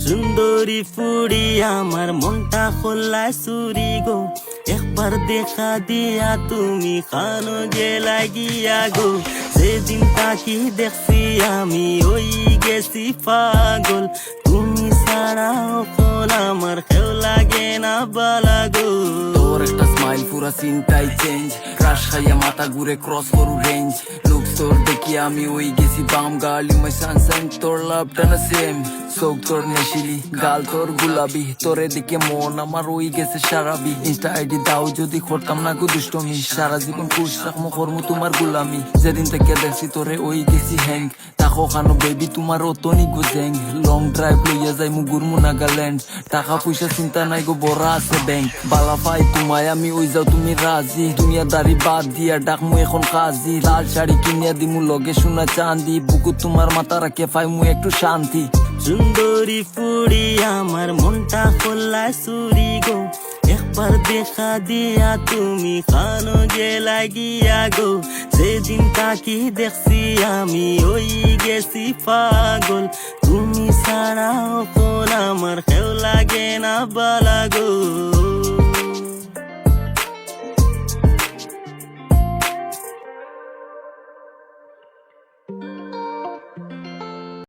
সুন্দরী ফুড়ি আমার মনটা খোলায় চুরি গো, একবার দেখা দিয়া তুমি খানো গেলা গিয়া গো। সেদিন তাকি দেখছি আমি ওই গেছি পাগল, তুমি ছাড়া এখন আমার কেউ লাগে না বালা গো। তোর একটা স্মাইল পুরা সিনটাই চেঞ্জ, ক্রাশ খাইয়া মাথা ঘুরে ক্রস করু রেঞ্জ। লুকস তোর দেখি আমি ওই গেছি বাম, গার্ল ইউ মাই সানশাইন, তোর লাভটা না সেম। চোখ তোর নেশিলি, গাল তোর গুলাবি, তোরে দিকে মন আমার ওই গেছে সারাবি। ইনস্টা আইডি দাও যদি করতাম না গো দুষ্টমি, সারা জীবন খুশ রাখবো করবো তোমার গুলামি। যেদিন থেকে দেখছি তোরে ওই গেছি হ্যাং, তাকো খানো বেবি তোমার অতনি গো জ্যাং। লং ড্রাইভ লইয়া যাই মুগুরমু নাগাল্যান্ড, টাকা পয়সা চিন্তা নাই গো বড়া আছে ব্যাংক। বালা পাই তোমায় আমি ওই যাও তুমি রাজি, দুনিয়াদারি বাদ দিয়া ডাকমু এখন কাজী। লাল শাড়ি কিনিয়া দিমু লগে সোনা চাঁদি, বুকু তোমার মাথা রাখে পাইমু একটু শান্তি। সুন্দরী ফুড়ি আমার মনটা খোলায় চুরি গো, একবার দেখা দিয়া তুমি খানো গেলা গিয়া গো। সেদিন তাকি দেখছি আমি ওই গেছি পাগল, তুমি ছাড়া এখন আমার কেউ লাগে না বালা।